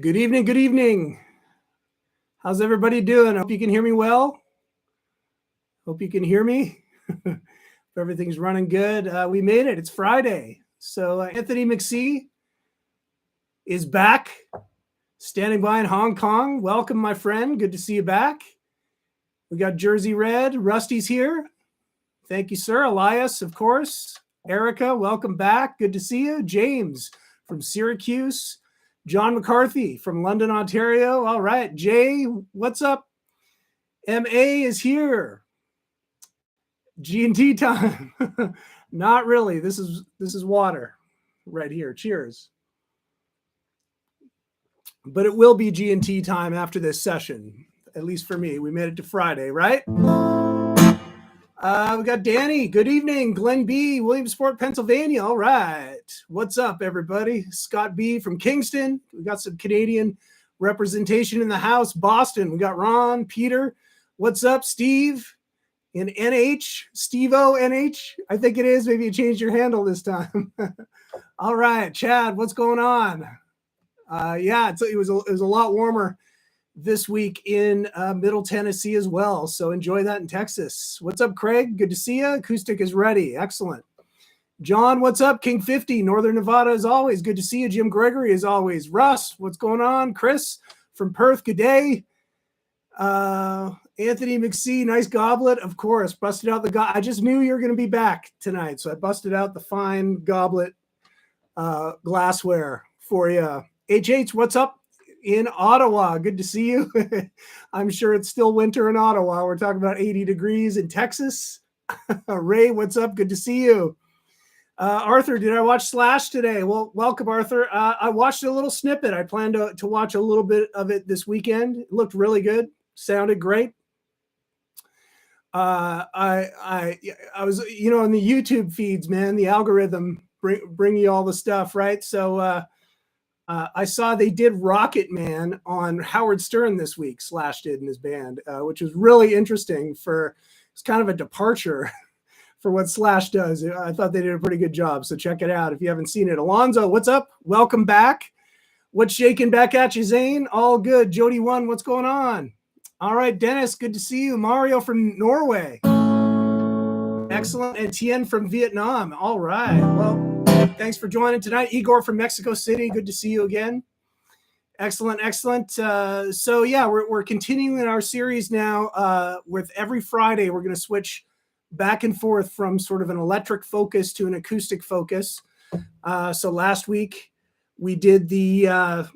Good evening. Good evening. How's everybody doing? I hope you can hear me well. Hope you can hear me. If everything's running good. We made it. It's Friday. So Anthony McSee is back, standing by in Hong Kong. Welcome, my friend. Good to see you back. We got Jersey Red. Rusty's here. Thank you, sir. Elias, of course. Erica, welcome back. Good to see you. James from Syracuse. John McCarthy from London, Ontario. All right. Jay, what's up? MA is here. G&T time. Not really. This is water right here. Cheers. But it will be G&T time after this session, at least for me. We made it to Friday, right? We got Danny. Good evening. Glenn B. Williamsport, Pennsylvania. All right. What's up, everybody? Scott B. from Kingston. We got some Canadian representation in the house. Boston. We got Ron, Peter. What's up, Steve? In NH, Steve-O NH, I think it is. Maybe you changed your handle this time. All right, Chad, what's going on? Yeah, it was a lot warmer this week in Middle Tennessee as well. So enjoy that in Texas. What's up, Craig? Good to see you. Acoustic is ready. Excellent. John, what's up? King 50, Northern Nevada as always. Good to see you. Jim Gregory as always. Russ, what's going on? Chris from Perth, good day. Anthony McSee, nice goblet. Of course, busted out the I just knew you were going to be back tonight, so I busted out the fine goblet glassware for you. HH, what's up in Ottawa? Good to see you. I'm sure it's still winter in Ottawa. We're talking about 80 degrees in Texas. Ray, what's up? Good to see you. Arthur, did I watch Slash today? Well, welcome, Arthur. I watched a little snippet. I plan to watch a little bit of it this weekend. It looked really good. Sounded great. I was, in the YouTube feeds, man, the algorithm bring you all the stuff, right? So I saw they did Rocket Man on Howard Stern this week. Slash did in his band, which was really interesting. It's kind of a departure for what Slash does. I thought they did a pretty good job. So check it out if you haven't seen it. Alonzo, what's up? Welcome back. What's shaking back at you, Zane? All good. Jody One, what's going on? All right, Dennis, good to see you. Mario from Norway. Excellent. And Tien from Vietnam. All right. Well, thanks for joining tonight. Igor from Mexico City. Good to see you again. Excellent, excellent. So yeah, we're continuing our series now with every Friday. We're going to switch back and forth from sort of an electric focus to an acoustic focus. So last week we did the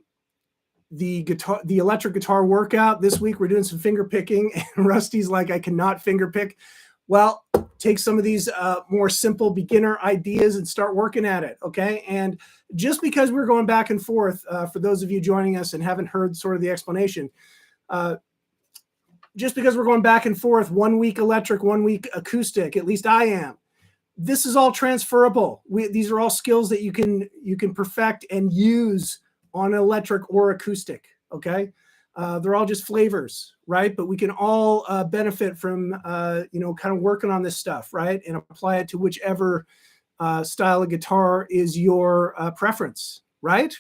electric guitar workout. This week we're doing some finger picking, and Rusty's like, I cannot finger pick. Well, take some of these more simple beginner ideas and start working at it, okay? And just because we're going back and forth, for those of you joining us and haven't heard sort of the explanation, just because we're going back and forth, 1 week electric, 1 week acoustic, at least I am, this is all transferable. These are all skills that you can perfect and use on electric or acoustic, okay? They're all just flavors, right? But we can all benefit from, kind of working on this stuff, right? And apply it to whichever style of guitar is your preference, right?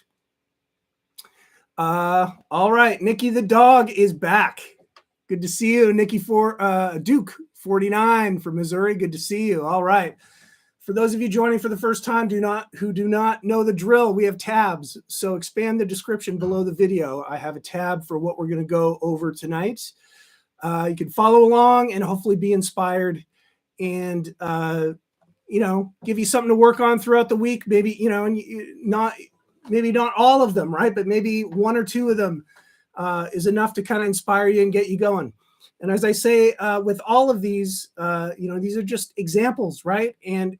All right, Nikki the dog is back. Good to see you, Nikki Duke 49 from Missouri. Good to see you. All right. For those of you joining for the first time who do not know the drill, we have tabs. So expand the description below the video. I have a tab for what we're going to go over tonight. You can follow along and hopefully be inspired and, give you something to work on throughout the week. Maybe, maybe not all of them, right? But maybe one or two of them is enough to kind of inspire you and get you going. And as I say, with all of these, these are just examples, right? And,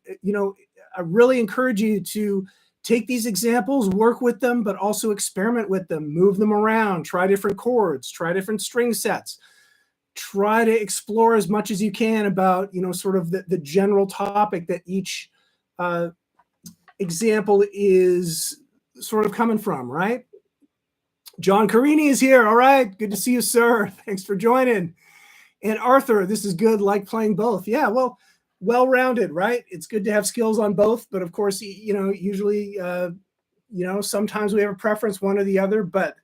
I really encourage you to take these examples, work with them, but also experiment with them, move them around, try different chords, try different string sets, try to explore as much as you can about, sort of the general topic that each example is sort of coming from, right? John Carini is here. All right. Good to see you, sir. Thanks for joining. And Arthur, this is good, like playing both. Yeah, well-rounded, right? It's good to have skills on both, but of course, usually, sometimes we have a preference, one or the other, but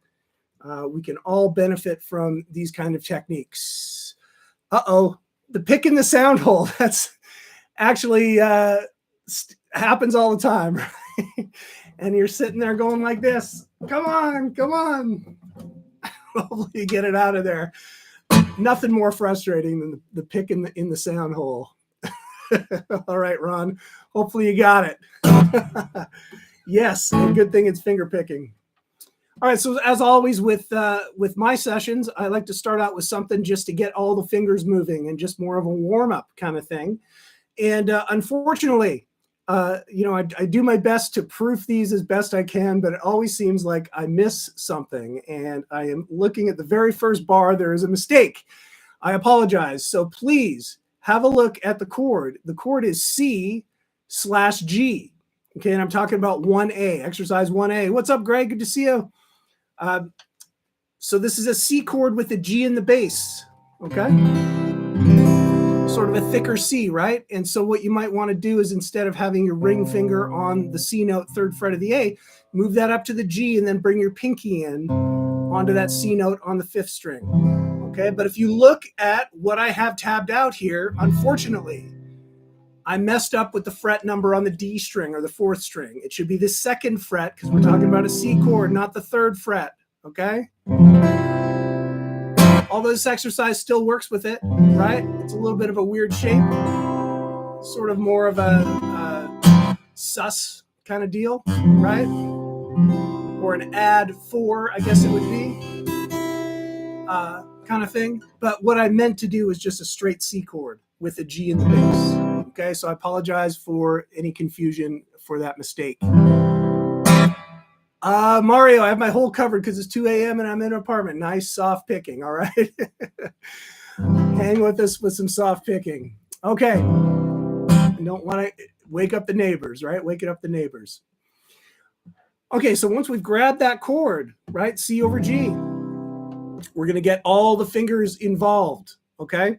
We can all benefit from these kind of techniques. The pick in the sound hole. That's actually happens all the time. Right? And you're sitting there going like this. Come on, come on. Hopefully you get it out of there. Nothing more frustrating than the pick in the sound hole. All right, Ron. Hopefully you got it. Yes, and good thing it's finger picking. All right, so as always with my sessions, I like to start out with something just to get all the fingers moving and just more of a warm-up kind of thing. And unfortunately, I do my best to proof these as best I can, but it always seems like I miss something. And I am looking at the very first bar. There is a mistake. I apologize. So please have a look at the chord. The chord is C/G. Okay, and I'm talking about 1A, exercise 1A. What's up, Greg? Good to see you. So this is a C chord with a G in the bass. Okay. Sort of a thicker C, right? And so what you might want to do is instead of having your ring finger on the C note, 3rd fret of the A, move that up to the G and then bring your pinky in onto that C note on the 5th string. Okay, but if you look at what I have tabbed out here, unfortunately, I messed up with the fret number on the D string or the 4th string. It should be the 2nd fret because we're talking about a C chord, not the 3rd fret, okay? Although this exercise still works with it, right? It's a little bit of a weird shape, sort of more of a sus kind of deal, right? Or an add 4, I guess it would be, kind of thing. But what I meant to do was just a straight C chord with a G in the bass. Okay, so I apologize for any confusion for that mistake. Mario, I have my hole covered because it's 2 a.m. and I'm in an apartment. Nice soft picking, all right? Hang with us with some soft picking. Okay. You don't want to wake up the neighbors, right? Waking up the neighbors. Okay, so once we've grabbed that chord, right, C over G, we're going to get all the fingers involved, okay?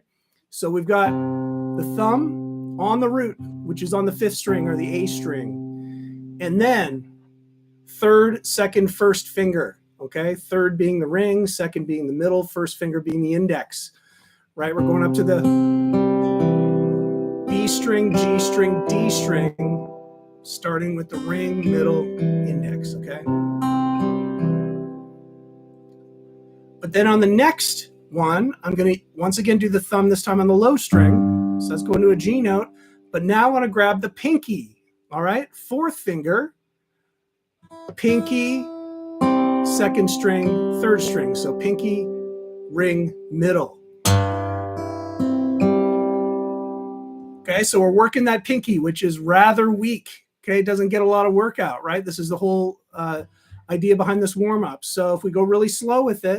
So we've got the thumb on the root, which is on the 5th string or the A string, and then 3rd, 2nd, 1st finger, okay? 3rd being the ring, 2nd being the middle, 1st finger being the index, right? We're going up to the B string, G string, D string, starting with the ring, middle, index, okay? But then on the next one, I'm going to once again do the thumb, this time on the low string. So let's go into a G note. But now I want to grab the pinky, all right? 4th finger, pinky, 2nd string, 3rd string. So pinky, ring, middle. Okay, so we're working that pinky, which is rather weak. Okay, it doesn't get a lot of workout, right? This is the whole idea behind this warm-up. So if we go really slow with it,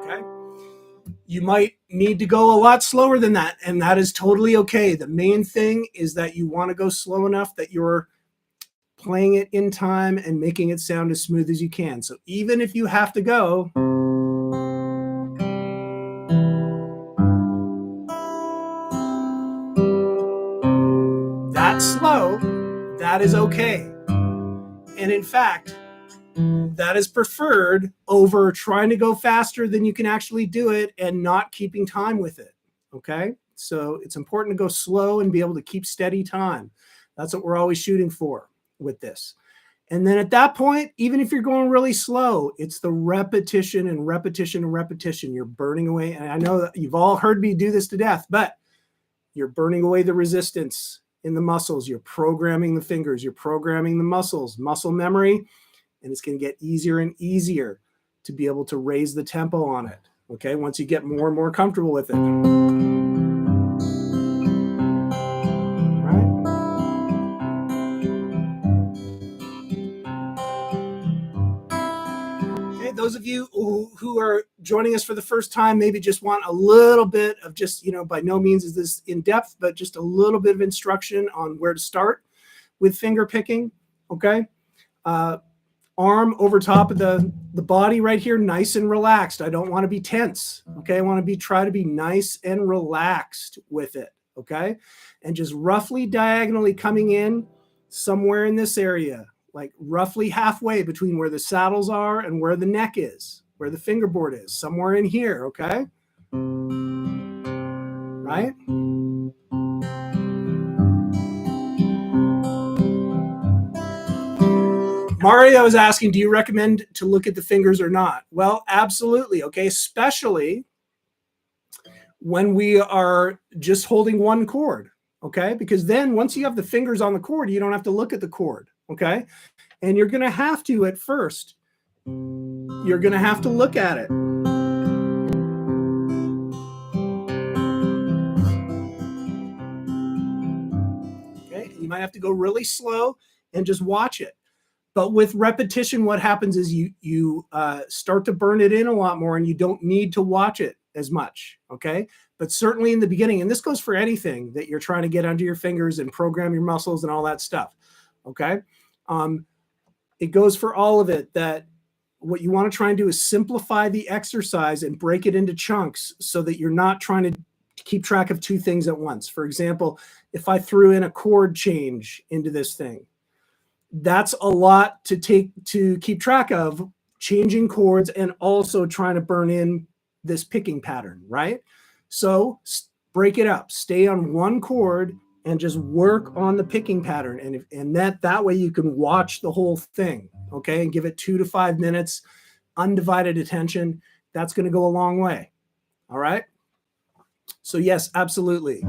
okay, you might need to go a lot slower than that, and that is totally okay. The main thing is that you want to go slow enough that you're playing it in time and making it sound as smooth as you can. So even if you have to go that slow, that is okay. And in fact, that is preferred over trying to go faster than you can actually do it and not keeping time with it, okay? So it's important to go slow and be able to keep steady time. That's what we're always shooting for with this. And then at that point, even if you're going really slow, it's the repetition and repetition and repetition. You're burning away. And I know that you've all heard me do this to death, but you're burning away the resistance in the muscles. You're programming the fingers. You're programming the muscles, muscle memory. And it's going to get easier and easier to be able to raise the tempo on it. Okay, once you get more and more comfortable with it. Those of you who are joining us for the first time, maybe just want a little bit of just, by no means is this in depth, but just a little bit of instruction on where to start with finger picking, okay? arm over top of the body right here, nice and relaxed. I don't want to be tense. Okay. I want to try to be nice and relaxed with it. Okay. And just roughly diagonally coming in somewhere in this area, like roughly halfway between where the saddles are and where the neck is, where the fingerboard is, somewhere in here. Okay. Right. Mario is asking, do you recommend to look at the fingers or not? Well, absolutely. Okay. Especially when we are just holding one chord. Okay. Because then once you have the fingers on the chord, you don't have to look at the chord. Okay. And you're going to have to at first. You're going to have to look at it. Okay. You might have to go really slow and just watch it. But with repetition, what happens is you start to burn it in a lot more, and you don't need to watch it as much, okay? But certainly in the beginning, and this goes for anything that you're trying to get under your fingers and program your muscles and all that stuff, okay? It goes for all of it, that what you want to try and do is simplify the exercise and break it into chunks so that you're not trying to keep track of two things at once. For example, if I threw in a chord change into this thing, that's a lot to keep track of, changing chords and also trying to burn in this picking pattern, right? So break it up, stay on one chord and just work on the picking pattern. And that way you can watch the whole thing, okay? And give it 2 to 5 minutes, undivided attention. That's going to go a long way. All right. So yes, absolutely.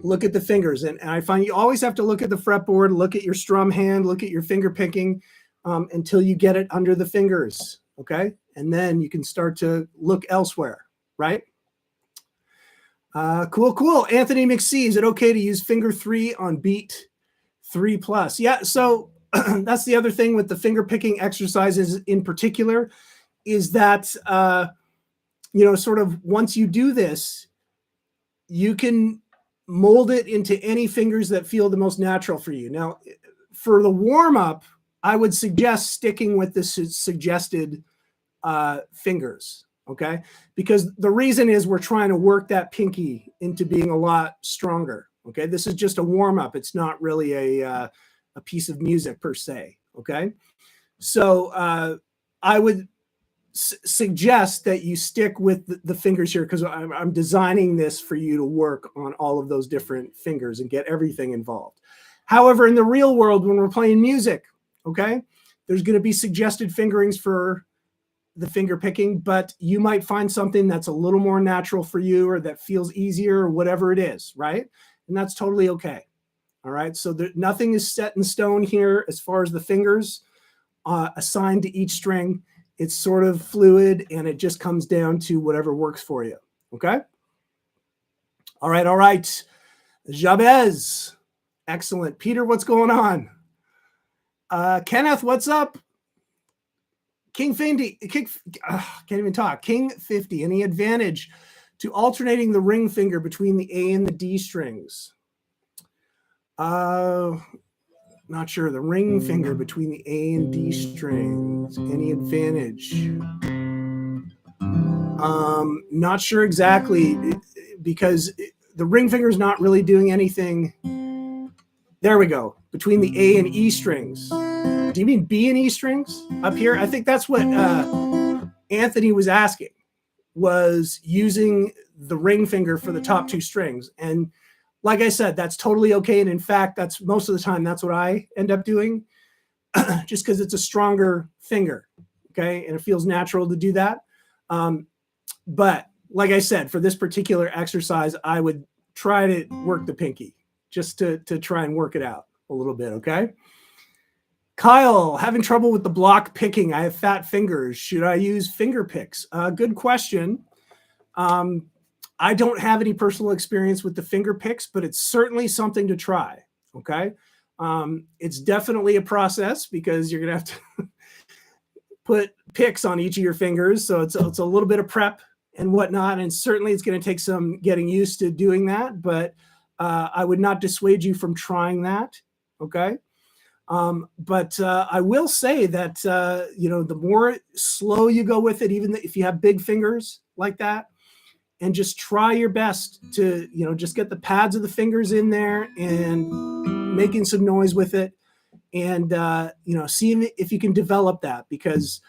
Look at the fingers. And I find you always have to look at the fretboard, look at your strum hand, look at your finger picking until you get it under the fingers. Okay. And then you can start to look elsewhere. Right. Cool. Anthony McSee, is it okay to use finger 3 on beat 3+? Yeah. So that's the other thing with the finger picking exercises in particular, is that, sort of once you do this, you can mold it into any fingers that feel the most natural for you. Now, for the warm-up, I would suggest sticking with the suggested fingers, okay? Because the reason is we're trying to work that pinky into being a lot stronger, okay? This is just a warm-up. It's not really a piece of music per se, okay? So I would suggest that you stick with the fingers here, because I'm designing this for you to work on all of those different fingers and get everything involved. However, in the real world, when we're playing music, okay, there's going to be suggested fingerings for the finger picking, but you might find something that's a little more natural for you, or that feels easier, or whatever it is, right? And that's totally okay. All right. So nothing is set in stone here as far as the fingers assigned to each string. It's sort of fluid, and it just comes down to whatever works for you. Okay. All right. Jabez. Excellent. Peter, what's going on? Kenneth, what's up? King 50. Can't even talk. King 50. Any advantage to alternating the ring finger between the A and the D strings? Not sure. The ring finger between the A and D strings. Any advantage? Not sure exactly, because the ring finger is not really doing anything. There we go. Between the A and E strings. Do you mean B and E strings up here? I think that's what Anthony was asking, was using the ring finger for the top 2 strings. And like I said, that's totally okay. And in fact, that's most of the time, that's what I end up doing, just because it's a stronger finger. Okay. And it feels natural to do that. But like I said, for this particular exercise, I would try to work the pinky just to try and work it out a little bit. Okay. Kyle, having trouble with the block picking. I have fat fingers. Should I use finger picks? Good question. I don't have any personal experience with the finger picks, but it's certainly something to try. Okay. It's definitely a process, because you're going to have to put picks on each of your fingers. So it's a little bit of prep and whatnot. And certainly it's going to take some getting used to doing that, but I would not dissuade you from trying that. Okay. But I will say that, the more slow you go with it, even if you have big fingers like that, and just try your best to, just get the pads of the fingers in there and making some noise with it. And, seeing if you can develop that, because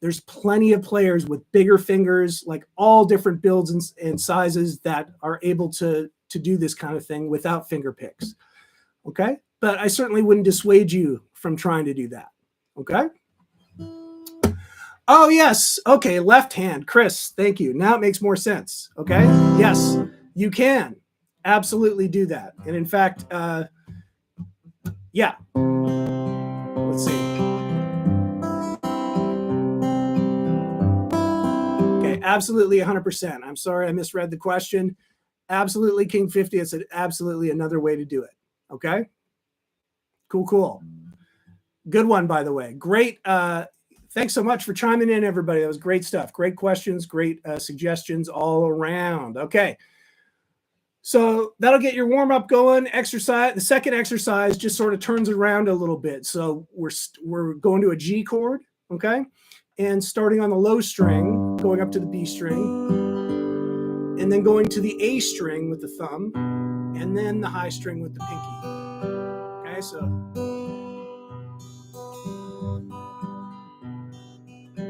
there's plenty of players with bigger fingers, like all different builds and sizes, that are able to do this kind of thing without finger picks. Okay. But I certainly wouldn't dissuade you from trying to do that. Okay. Oh, yes. Okay. Left hand. Chris, thank you. Now it makes more sense. Okay. Yes, you can absolutely do that. And in fact, yeah. Let's see. Okay. Absolutely 100%. I'm sorry I misread the question. Absolutely, King 50. It's absolutely another way to do it. Okay. Cool. Good one, by the way. Great. Thanks so much for chiming in, everybody. That was great stuff. Great questions, great suggestions all around. Okay. So that'll get your warm-up going. Exercise. The second exercise just sort of turns around a little bit. So we're going to a G chord, okay? And starting on the low string, going up to the B string, and then going to the A string with the thumb, and then the high string with the pinky. Okay,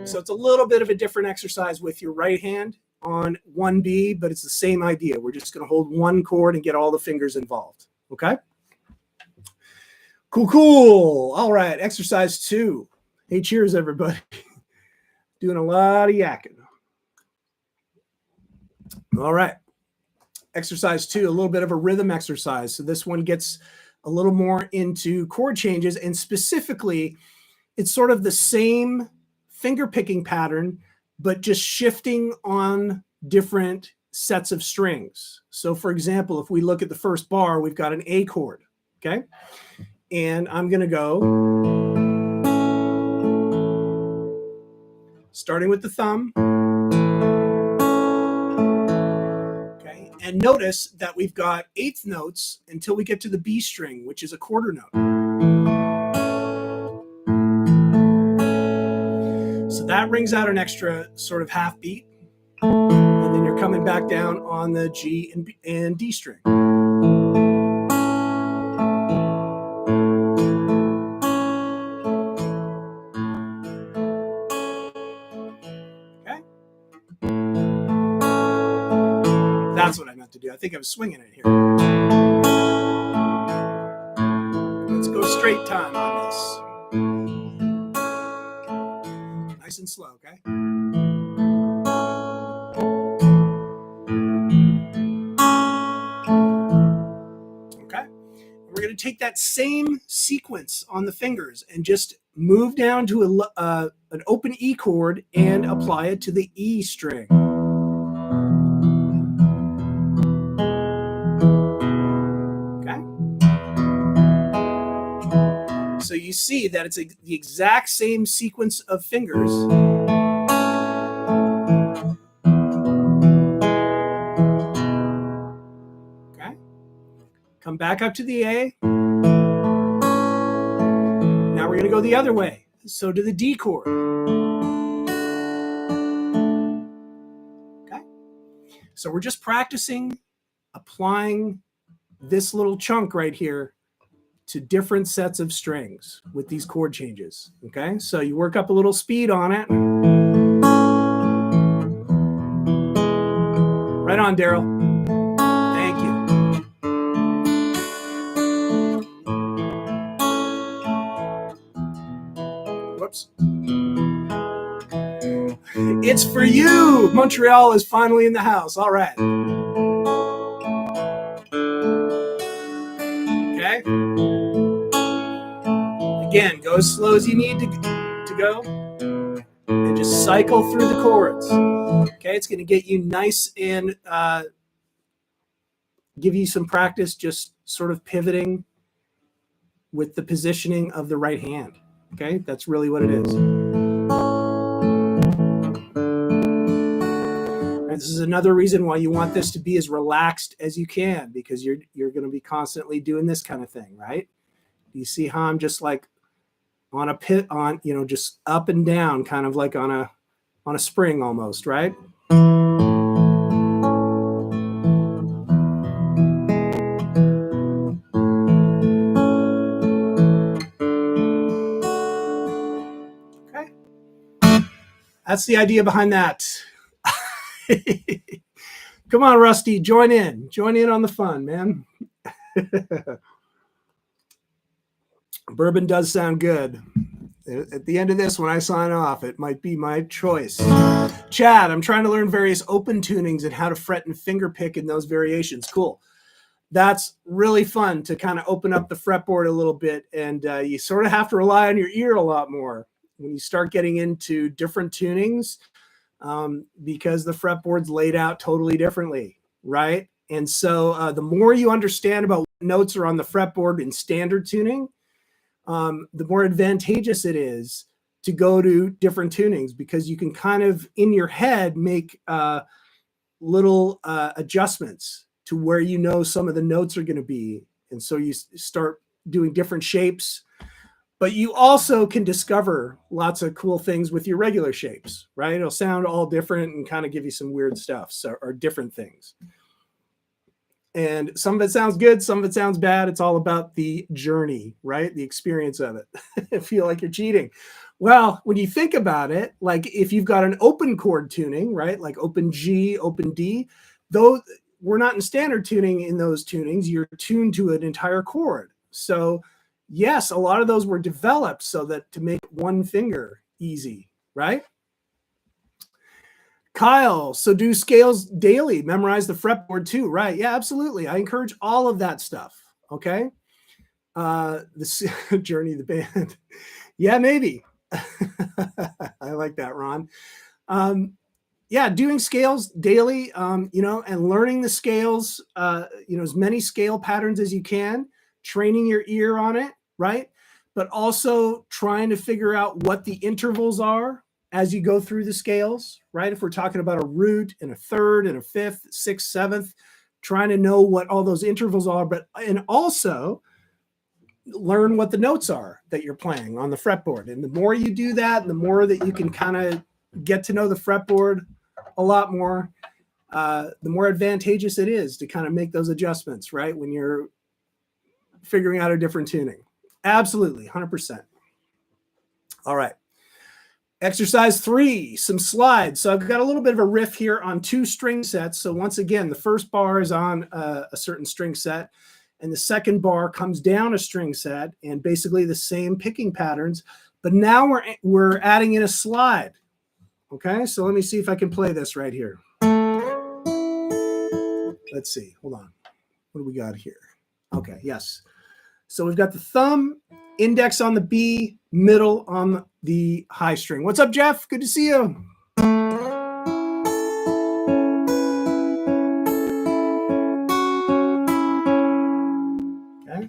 so it's a little bit of a different exercise with your right hand on 1B, but it's the same idea. We're just going to hold one chord and get all the fingers involved. Okay? Cool. All right, exercise 2. Hey, cheers, everybody. Doing a lot of yakking. All right. Exercise 2, a little bit of a rhythm exercise. So this one gets a little more into chord changes, and specifically, it's sort of the same finger picking pattern, but just shifting on different sets of strings. So for example, if we look at the first bar, we've got an A chord, okay? And I'm going to go starting with the thumb. Okay, and notice that we've got eighth notes until we get to the B string, which is a quarter note. So that rings out an extra sort of half beat. And then you're coming back down on the G and D string. Okay. That's what I meant to do. I think I was swinging it here. Let's go straight time on this. Nice and slow, okay? We're going to take that same sequence on the fingers and just move down to an open E chord and apply it to the E string. Okay. So you see that it's the exact same sequence of fingers. Okay. Come back up to the A. Now we're going to go the other way. So to the D chord. Okay. So we're just practicing applying this little chunk right here to different sets of strings with these chord changes. Okay. So you work up a little speed on it. Right on, Daryl. Thank you. Whoops. It's for you. Montreal is finally in the house. All right. Okay. Again, go as slow as you need to go. And just cycle through the chords. Okay, it's going to get you nice and give you some practice just sort of pivoting with the positioning of the right hand. Okay, that's really what it is. And this is another reason why you want this to be as relaxed as you can, because you're going to be constantly doing this kind of thing, right? You see how I'm just like on a pit on, just up and down, kind of like on a spring almost, right? Okay. That's the idea behind that. Come on, Rusty, join in on the fun, man. Bourbon does sound good. At the end of this, when I sign off, it might be my choice. Chad, I'm trying to learn various open tunings and how to fret and finger pick in those variations. Cool. That's really fun to kind of open up the fretboard a little bit, and you sort of have to rely on your ear a lot more when you start getting into different tunings, because the fretboard's laid out totally differently, right? And so the more you understand about what notes are on the fretboard in standard tuning, the more advantageous it is to go to different tunings, because you can kind of in your head make little adjustments to where some of the notes are going to be. And so you start doing different shapes, but you also can discover lots of cool things with your regular shapes, right? It'll sound all different and kind of give you some weird stuff, or different things. And some of it sounds good, some of it sounds bad. It's all about the journey, right? The experience of it. I feel like you're cheating. Well, when you think about it, like if you've got an open chord tuning, right? Like open G, open D, those we're not in standard tuning in those tunings. You're tuned to an entire chord. So yes, a lot of those were developed so that to make one finger easy, right? Kyle, so do scales daily, memorize the fretboard too, right? Yeah, absolutely. I encourage all of that stuff, okay? The journey of the band. Yeah, maybe. I like that, Ron. Yeah, doing scales daily, and learning the scales, as many scale patterns as you can, training your ear on it, right? But also trying to figure out what the intervals are as you go through the scales, right? If we're talking about a root and a third and a fifth, sixth, seventh, trying to know what all those intervals are, and also learn what the notes are that you're playing on the fretboard. And the more you do that, the more that you can kind of get to know the fretboard a lot more, the more advantageous it is to kind of make those adjustments, right? When you're figuring out a different tuning. Absolutely, 100%. All right. Exercise 3, some slides. So I've got a little bit of a riff here on 2 string sets. So once again, the first bar is on a certain string set, and the second bar comes down a string set, and basically the same picking patterns. But now we're adding in a slide. Okay, so let me see if I can play this right here. Let's see. Hold on. What do we got here? Okay, yes. So we've got the thumb, index on the B, middle on the high string. What's up, Jeff? Good to see you. Okay.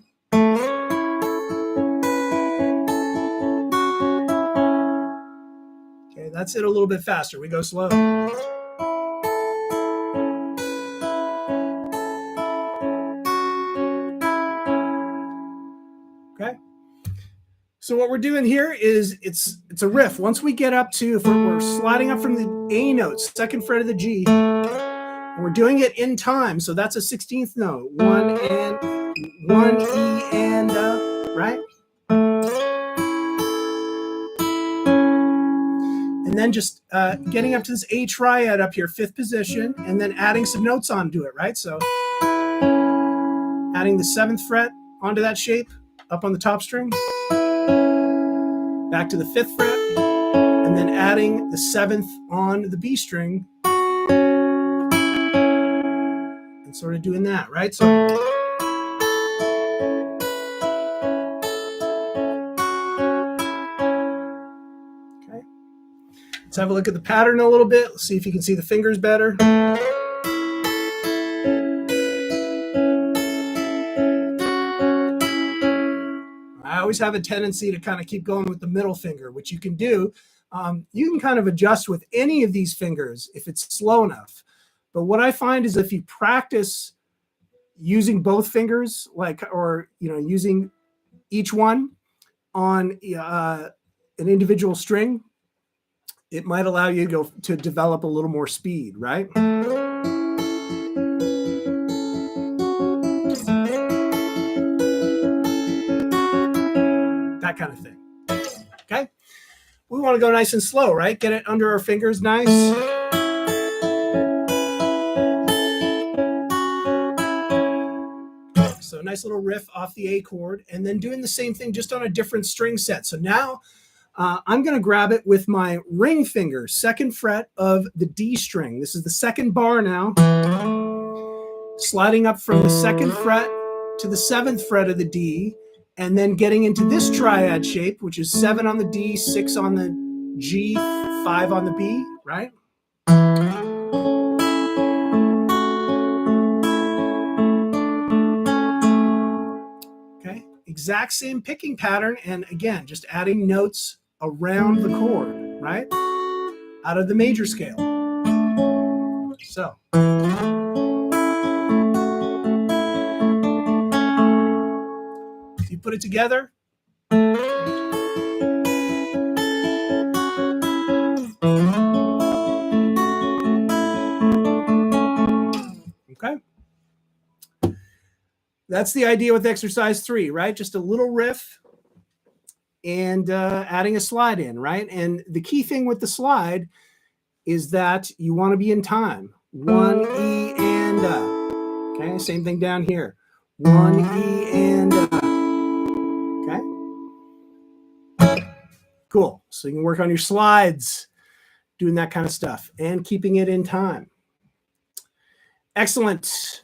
Okay, that's it a little bit faster. We go slow. Okay. So what we're doing here is it's a riff. Once we get up to, if we're sliding up from the A note, second fret of the G, and we're doing it in time. So that's a 16th note. 1 E and right? And then just getting up to this A triad up here, 5th position, and then adding some notes onto it, right? So adding the 7th fret onto that shape up on the top string, back to the 5th fret, and then adding the 7th on the B string, and sort of doing that, right? So okay. Let's have a look at the pattern a little bit. Let's see if you can see the fingers better. I always have a tendency to kind of keep going with the middle finger, which you can do. You can kind of adjust with any of these fingers if it's slow enough. But what I find is if you practice using both fingers, using each one on an individual string, it might allow you to develop a little more speed, right? That kind of thing. Okay? We want to go nice and slow, right? Get it under our fingers nice. So a nice little riff off the A chord, and then doing the same thing just on a different string set. So now I'm going to grab it with my ring finger, 2nd fret of the D string. This is the 2nd bar now. Sliding up from the 2nd fret to the 7th fret of the D, and then getting into this triad shape, which is 7 on the D, 6 on the G, 5 on the B, right? Okay, exact same picking pattern, and again, just adding notes around the chord, right? Out of the major scale. So. If you put it together. Okay. That's the idea with exercise 3, right? Just a little riff and adding a slide in, right? And the key thing with the slide is that you want to be in time. 1 E and okay, same thing down here. 1 E and okay. Cool. So you can work on your slides, doing that kind of stuff, and keeping it in time. Excellent.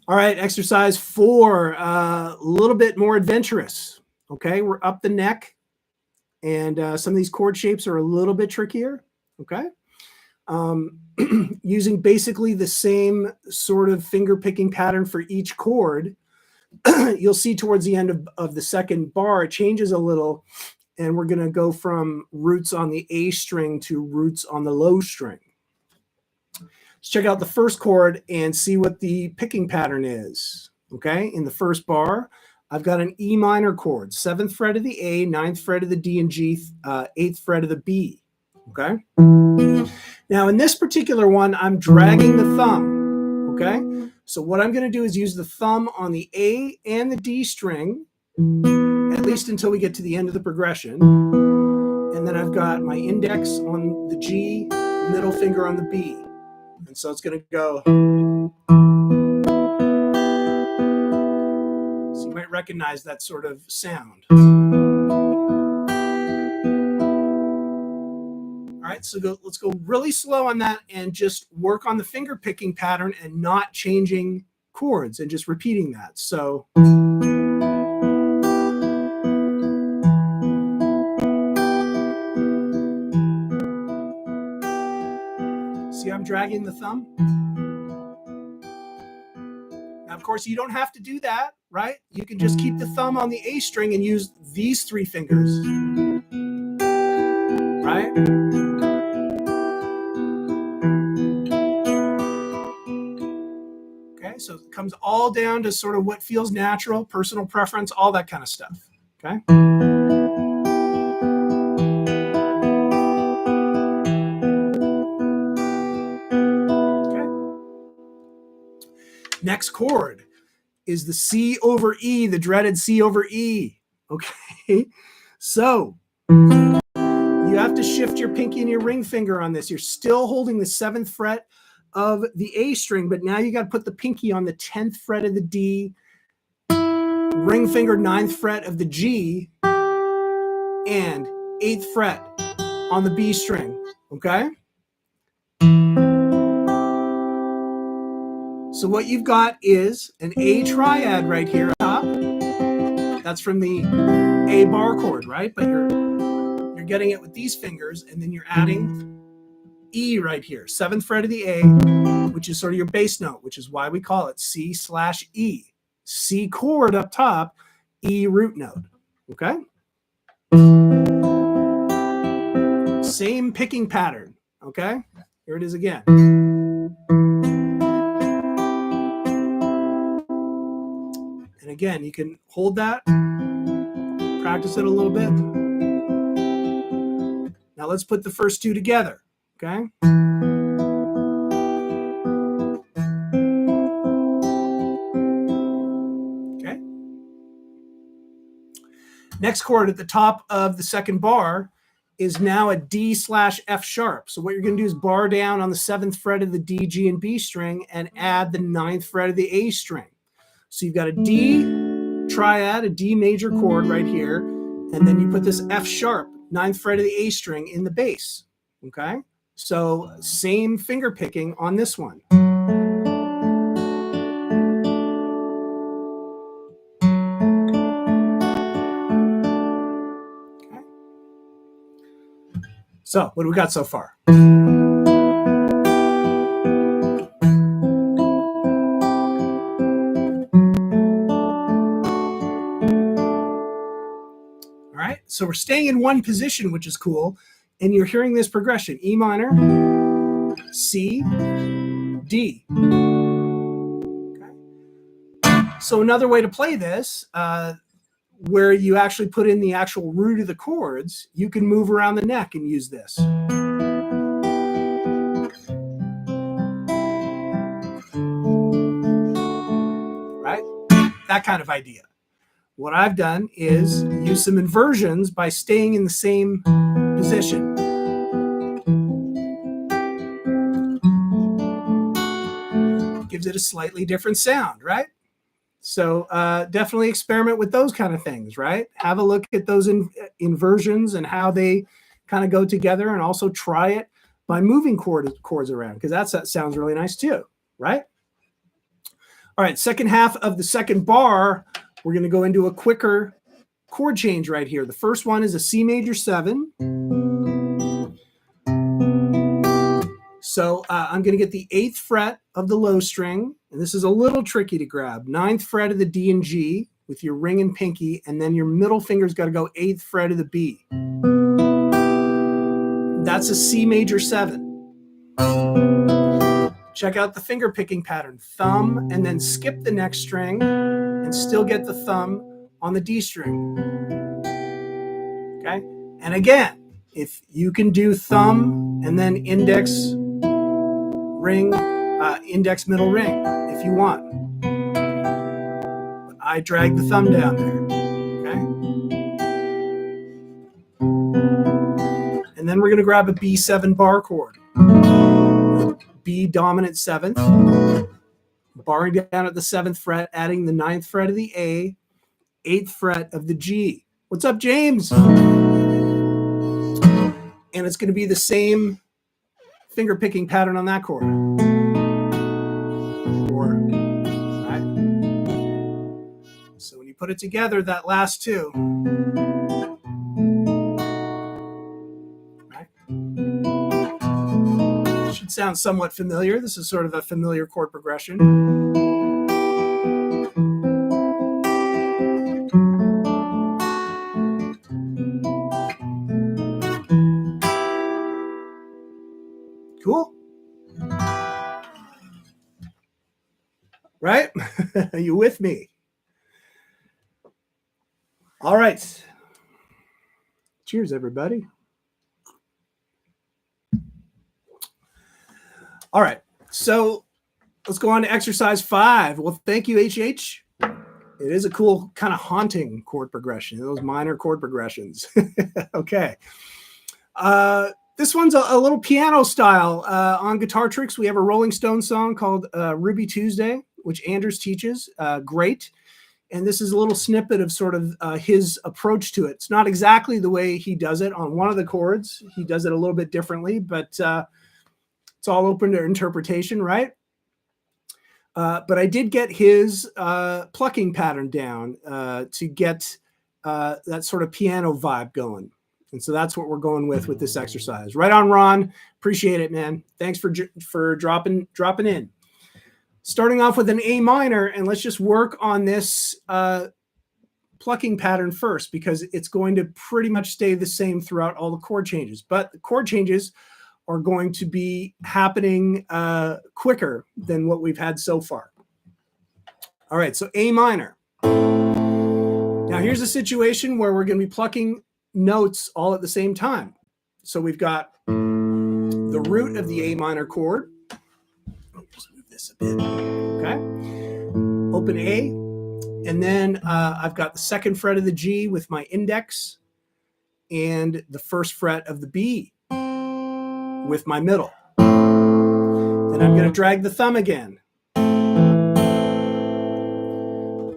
All right, exercise 4, a little bit more adventurous. Okay, we're up the neck, and some of these chord shapes are a little bit trickier. Okay, using basically the same sort of finger picking pattern for each chord. You'll see towards the end of the 2nd bar, it changes a little, and we're going to go from roots on the A string to roots on the low string. Let's check out the 1st chord and see what the picking pattern is. Okay, in the 1st bar, I've got an E minor chord, 7th fret of the A, 9th fret of the D and G, 8th fret of the B. Okay. Now in this particular one, I'm dragging the thumb. Okay. So what I'm going to do is use the thumb on the A and the D string, at least until we get to the end of the progression. And then I've got my index on the G, middle finger on the B. And so it's going to go. So you might recognize that sort of sound. All right, so let's go really slow on that and just work on the finger picking pattern and not changing chords and just repeating that. So. See, I'm dragging the thumb. Now, of course, you don't have to do that, right? You can just keep the thumb on the A string and use these 3 fingers, right? Okay, so it comes all down to sort of what feels natural, personal preference, all that kind of stuff, okay? Next chord is the C over E, the dreaded C over E. Okay, so you have to shift your pinky and your ring finger on this. You're still holding the 7th fret of the A string, but now you got to put the pinky on the 10th fret of the D, ring finger 9th fret of the G, and 8th fret on the B string. Okay. So what you've got is an A triad right here up top. That's from the A bar chord, right? But you're getting it with these fingers, and then you're adding E right here, 7th fret of the A, which is sort of your bass note, which is why we call it C/E. C chord up top, E root note. Okay? Same picking pattern. Okay? Here it is again. And again, you can hold that practice it a little bit. Now let's put the first two together, okay? Okay. Next chord at the top of the second bar is now a D/F sharp. So what you're going to do is bar down on the 7th fret of the D, G, and B string and add the 9th fret of the A string. So you've got a D triad, a D major chord right here, and then you put this F sharp, 9th fret of the A string in the bass, okay? So same finger picking on this one. Okay. So what do we got so far? All right, so we're staying in one position, which is cool. And you're hearing this progression, E minor, C, D. Okay. So another way to play this, where you actually put in the actual root of the chords, you can move around the neck and use this. Right? That kind of idea. What I've done is use some inversions by staying in the same position. Gives it a slightly different sound, right? So definitely experiment with those kind of things, right? Have a look at those inversions and how they kind of go together, and also try it by moving chords around, because that sounds really nice too, right? All right, second half of the second bar, we're going to go into a quicker chord change right here. The first one is a C major 7. So I'm going to get the 8th fret of the low string, and this is a little tricky to grab. 9th fret of the D and G with your ring and pinky, and then your middle finger's got to go 8th fret of the B. That's a C major 7. Check out the finger picking pattern. Thumb, and then skip the next string, and still get the thumb on the D string. Okay? And again, if you can do thumb and then index, ring, index, middle, ring, if you want. But I drag the thumb down there. Okay? And then we're going to grab a B7 bar chord. B dominant 7th, barring down at the 7th fret, adding the 9th fret of the A, 8th fret of the G. What's up, James? And it's going to be the same finger picking pattern on that chord. Right? So when you put it together, that last two. Right? Should sound somewhat familiar. This is sort of a familiar chord progression. Cool. Right? Are you with me? All right. Cheers, everybody. All right. So let's go on to exercise 5. Well, thank you, HH. It is a cool kind of haunting chord progression, those minor chord progressions. Okay. This one's a little piano style. On Guitar Tricks, we have a Rolling Stones song called Ruby Tuesday, which Anders teaches. Great. And this is a little snippet of sort of his approach to it. It's not exactly the way he does it on one of the chords. He does it a little bit differently, but it's all open to interpretation, right? But I did get his plucking pattern down to get that sort of piano vibe going. And so that's what we're going with this exercise. Right on, Ron. Appreciate it, man. Thanks for dropping in. Starting off with an A minor, and let's just work on this plucking pattern first, because it's going to pretty much stay the same throughout all the chord changes. But the chord changes are going to be happening quicker than what we've had so far. All right, so A minor. Now here's a situation where we're going to be plucking notes all at the same time. So we've got the root of the A minor chord. Just move this a bit. Okay. Open A. And then I've got the second fret of the G with my index and the first fret of the B with my middle. Then I'm going to drag the thumb again.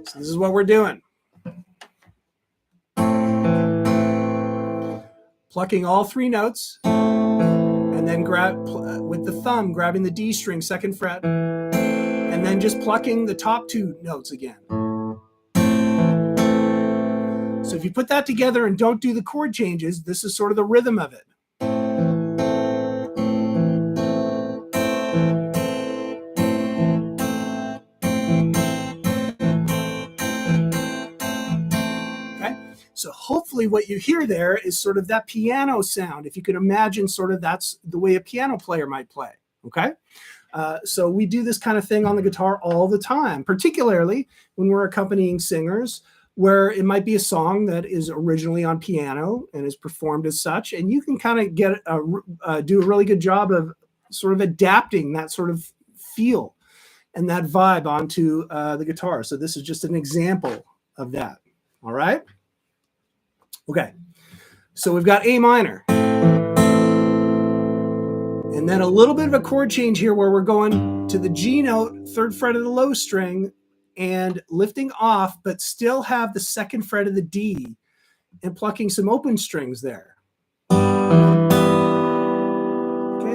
So this is what we're doing. Plucking all three notes, and then with the thumb, grabbing the D string, second fret, and then just plucking the top two notes again. So if you put that together and don't do the chord changes, this is sort of the rhythm of it. So hopefully what you hear there is sort of that piano sound. If you can imagine, sort of that's the way a piano player might play, okay? So we do this kind of thing on the guitar all the time, particularly when we're accompanying singers, where it might be a song that is originally on piano and is performed as such, and you can kind of get do a really good job of sort of adapting that sort of feel and that vibe onto the guitar. So this is just an example of that, all right? Okay, so we've got A minor. And then a little bit of a chord change here where we're going to the G note, third fret of the low string, and lifting off, but still have the second fret of the D and plucking some open strings there. Okay,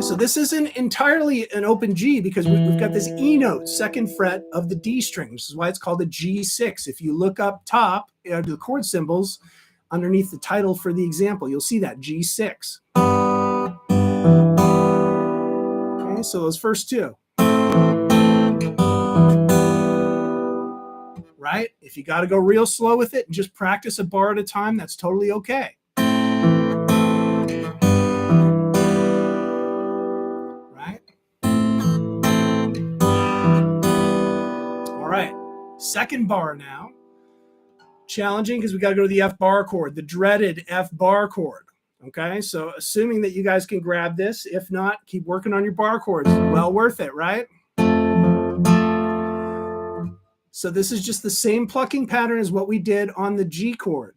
so this isn't entirely an open G because we've got this E note, second fret of the D string, which is why it's called a G6. If you look up top to the chord symbols, underneath the title for the example, you'll see that G6. Okay, so those first two. Right? If you got to go real slow with it and just practice a bar at a time, that's totally okay. Right? All right. Second bar now. Challenging because we got to go to the F bar chord, the dreaded F bar chord. Okay, so assuming that you guys can grab this, if not, keep working on your bar chords. Well worth it, right? So this is just the same plucking pattern as what we did on the G chord,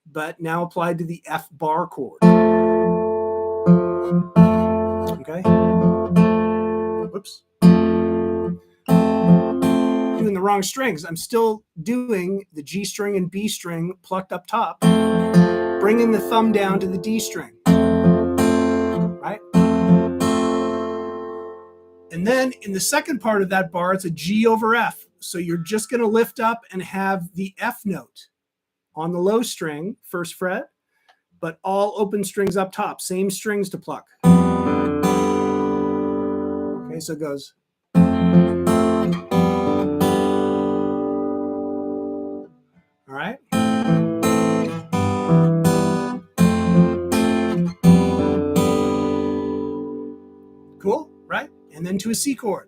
but now applied to the F bar chord. Okay. Whoops. Doing the wrong strings. I'm still doing the G string and B string plucked up top, bringing the thumb down to the D string, right? And then in the second part of that bar, it's a G over F. So you're just going to lift up and have the F note on the low string, first fret, but all open strings up top, same strings to pluck. Okay, so it goes. All right. Cool, right? And then to a C chord.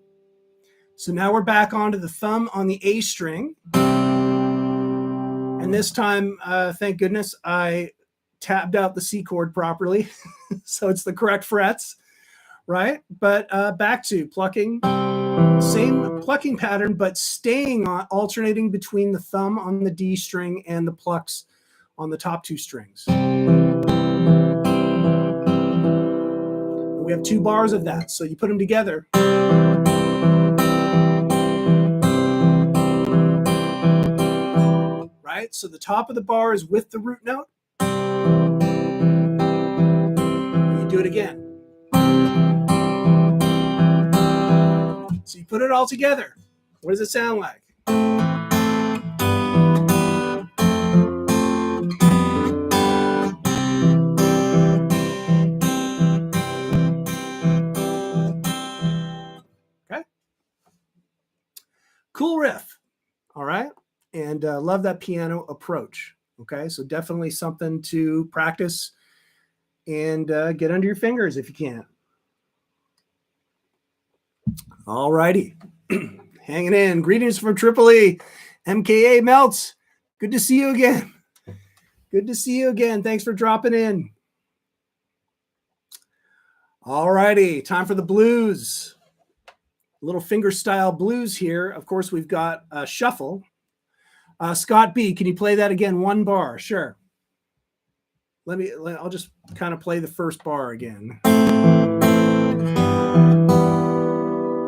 So now we're back onto the thumb on the A string. And this time, thank goodness, I tabbed out the C chord properly. So it's the correct frets, right? But back to plucking. Same plucking pattern, but staying on, alternating between the thumb on the D string and the plucks on the top two strings. We have two bars of that, so you put them together. Right? So the top of the bar is with the root note. You do it again. So you put it all together. What does it sound like? Okay. Cool riff. All right. And love that piano approach. Okay. So definitely something to practice and get under your fingers if you can. All righty. Hanging in. Greetings from Tripoli. MKA Melts. Good to see you again. Good to see you again. Thanks for dropping in. All righty, time for the blues. Little finger style blues here. Of course, we've got a shuffle. Scott B, can you play that again? One bar, sure. I'll just kind of play the first bar again.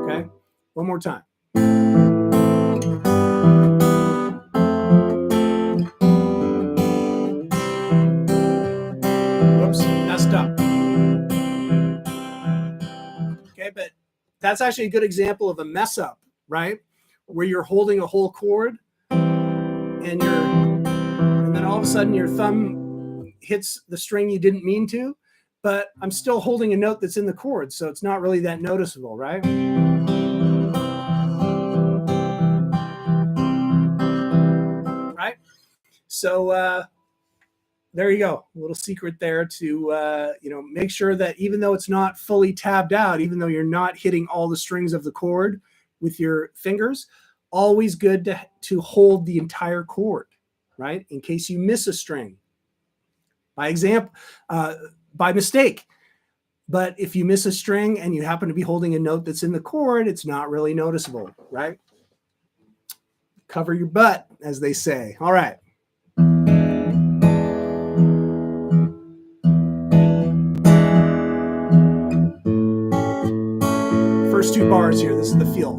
Okay, one more time. Whoops, messed up. Okay, but that's actually a good example of a mess up, right? Where you're holding a whole chord and then all of a sudden your thumb hits the string you didn't mean to, but I'm still holding a note that's in the chord, so it's not really that noticeable, right? Right? So there you go. A little secret there to make sure that even though it's not fully tabbed out, even though you're not hitting all the strings of the chord with your fingers, always good to hold the entire chord, right? In case you miss a string. By mistake. But if you miss a string and you happen to be holding a note that's in the chord, it's not really noticeable, right? Cover your butt, as they say. All right. First two bars here, this is the feel.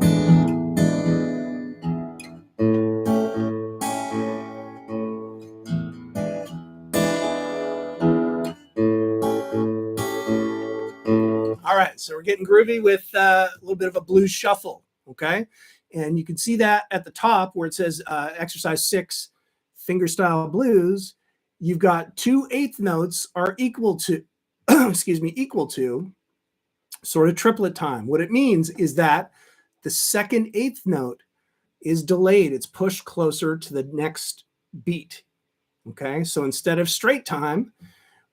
All right, so we're getting groovy with a little bit of a blues shuffle, okay? And you can see that at the top where it says exercise 6, fingerstyle blues, you've got 2 eighth notes are equal to, equal to sort of triplet time. What it means is that the second eighth note is delayed. It's pushed closer to the next beat, okay? So instead of straight time,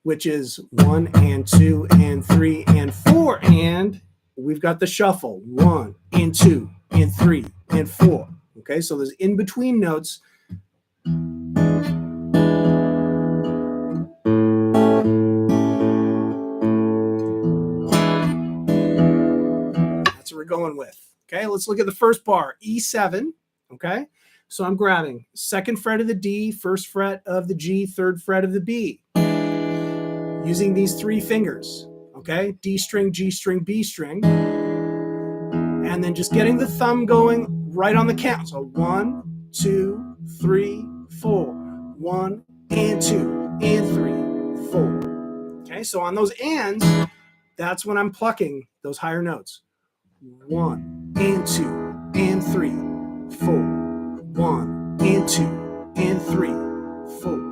which is 1 and 2 and 3 and 4, and we've got the shuffle 1 and 2 and 3 and 4. Okay, so there's in between notes. That's what we're going with. Okay, let's look at the first bar, E7. Okay, so I'm grabbing 2nd fret of the D, 1st fret of the G, 3rd fret of the B. Using these 3 fingers, okay? D string, G string, B string. And then just getting the thumb going right on the count. So 1, 2, 3, 4. 1 and 2 and 3, 4. Okay, so on those ands, that's when I'm plucking those higher notes. 1 and 2 and 3, 4. 1 and 2 and 3, 4.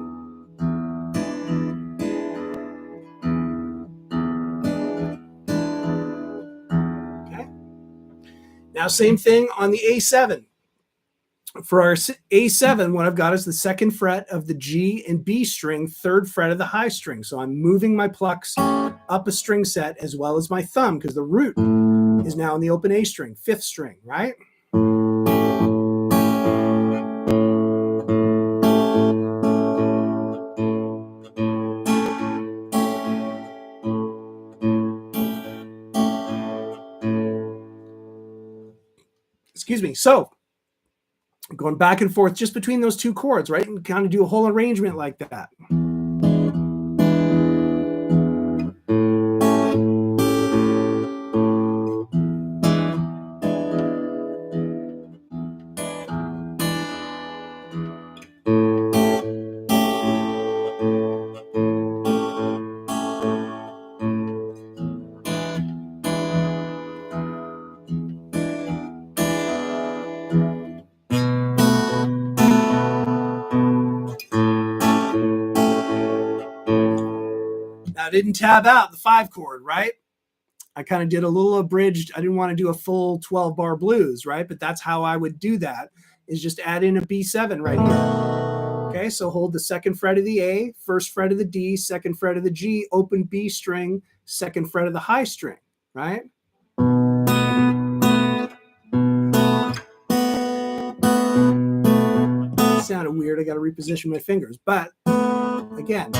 Now, same thing on the A7. For our A7, what I've got is the 2nd fret of the G and B string, 3rd fret of the high string. So I'm moving my plucks up a string set as well as my thumb because the root is now in the open A string, 5th string, right? Excuse me. So going back and forth just between those 2 chords, right? And kind of do a whole arrangement like that. I didn't tab out the 5 chord, right? I kind of did a little abridged. I didn't want to do a full 12 bar blues, right? But that's how I would do that, is just add in a B7 right here. Okay, so hold the 2nd fret of the A, 1st fret of the D, 2nd fret of the G, open B string, 2nd fret of the high string, right? Sounded weird. I got to reposition my fingers, but again,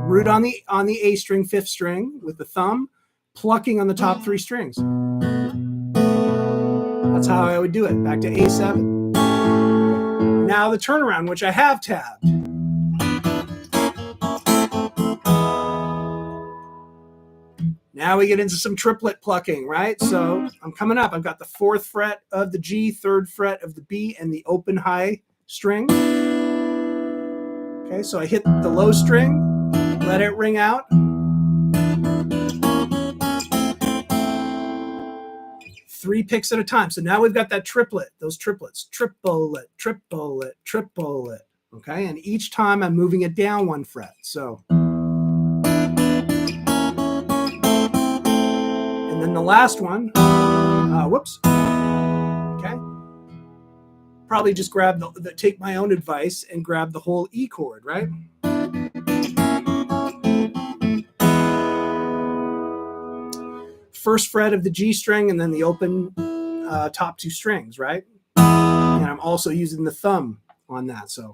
root on the A string, 5th string with the thumb, plucking on the top 3 strings. That's how I would do it. Back to A7. Now the turnaround, which I have tabbed. Now we get into some triplet plucking, right? So I'm coming up. I've got the 4th fret of the G, 3rd fret of the B, and the open high string. Okay, so I hit the low string, let it ring out. 3 picks at a time. So now we've got that triplet, those triplets, triplet, triplet, triplet. Okay, and each time I'm moving it down 1 fret. So, and then the last one, whoops. Okay, probably just grab take my own advice and grab the whole E chord, right? First fret of the G string and then the open top 2 strings, right? And I'm also using the thumb on that. So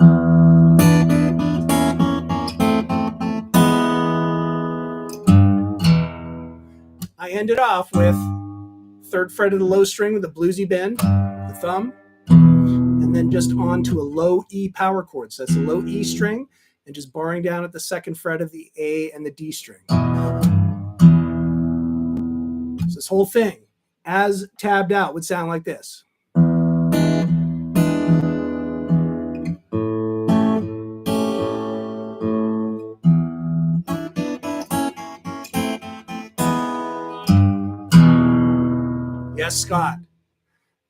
I ended off with 3rd fret of the low string with a bluesy bend, the thumb, and then just on to a low E power chord. So that's a low E string and just barring down at the 2nd fret of the A and the D string. So this whole thing, as tabbed out, would sound like this. Yes, Scott.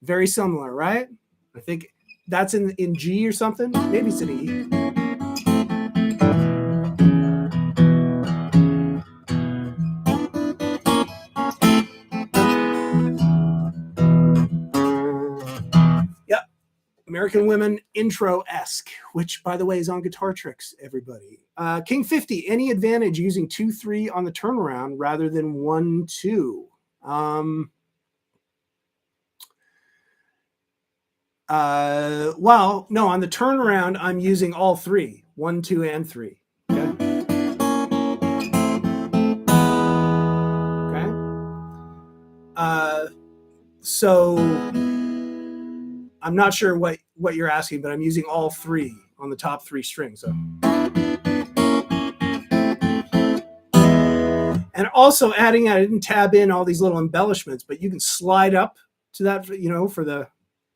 Very similar, right? I think that's in G or something. Maybe it's in E. Yep. American Women intro-esque, which, by the way, is on Guitar Tricks, everybody. King 50, any advantage using 2-3 on the turnaround rather than 1-2? Well, no, on the turnaround, I'm using all 3, 1, 2, and 3. Okay. Okay. So I'm not sure what you're asking, but I'm using all 3 on the top 3 strings. So. And also adding, I didn't tab in all these little embellishments, but you can slide up to that, for the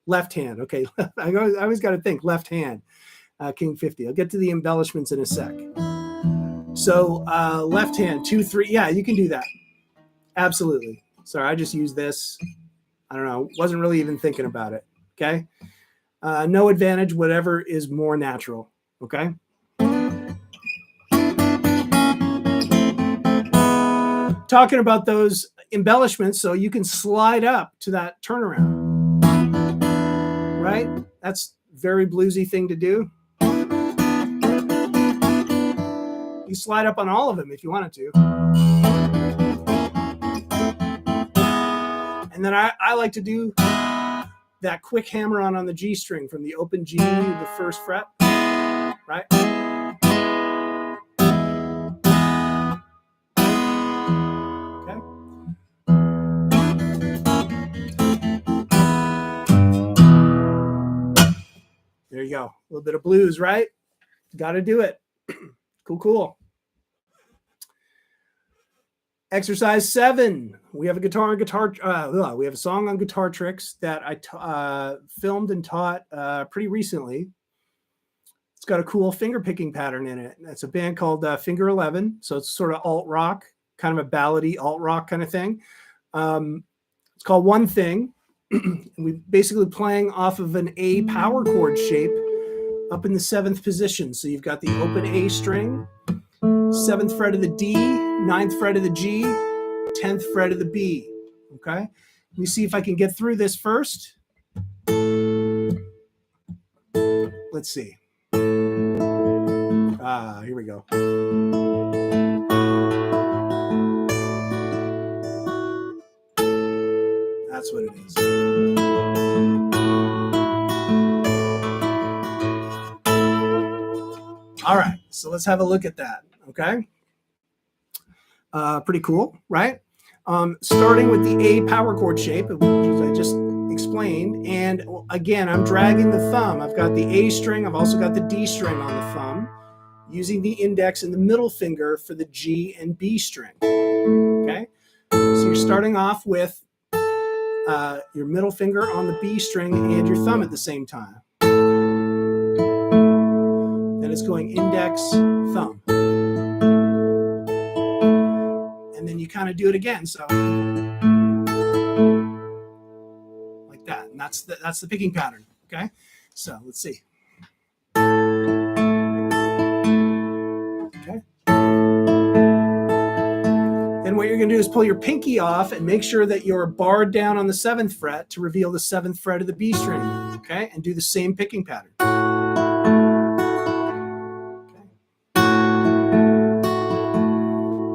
left hand. Okay, I always got to think left hand, King 50. I'll get to the embellishments in a sec. So left hand, 2, 3. Yeah, you can do that. Absolutely. Sorry, I just used this. I don't know. Wasn't really even thinking about it. Okay. No advantage, whatever is more natural. Okay. Talking about those embellishments, so you can slide up to that turnaround. Right? That's a very bluesy thing to do. You slide up on all of them if you wanted to. And then I like to do that quick hammer on the G string from the open G to the 1st fret. Right? Okay. There you go. A little bit of blues, right? Got to do it. Cool. Exercise 7. We have a we have a song on Guitar Tricks that I filmed and taught pretty recently. It's got a cool fingerpicking pattern in it. It's a band called Finger 11. So it's sort of alt rock, kind of a ballady alt rock kind of thing. It's called One Thing. We're basically playing off of an A power chord shape up in the 7th position. So you've got the open A string, 7th fret of the D, 9th fret of the G, 10th fret of the B. Okay. Let me see if I can get through this first. Let's see. Here we go. That's what it is. All right. So let's have a look at that, okay? Pretty cool, right? Starting with the A power chord shape, as I just explained, and again, I'm dragging the thumb. I've got the A string, I've also got the D string on the thumb, using the index and the middle finger for the G and B string, okay? So you're starting off with your middle finger on the B string and your thumb at the same time. Then it's going index, thumb. And then you kind of do it again, so like that. And that's the picking pattern, okay? So let's see. Okay. Then what you're going to do is pull your pinky off and make sure that you're barred down on the 7th fret to reveal the 7th fret of the B string, okay? And do the same picking pattern. Okay.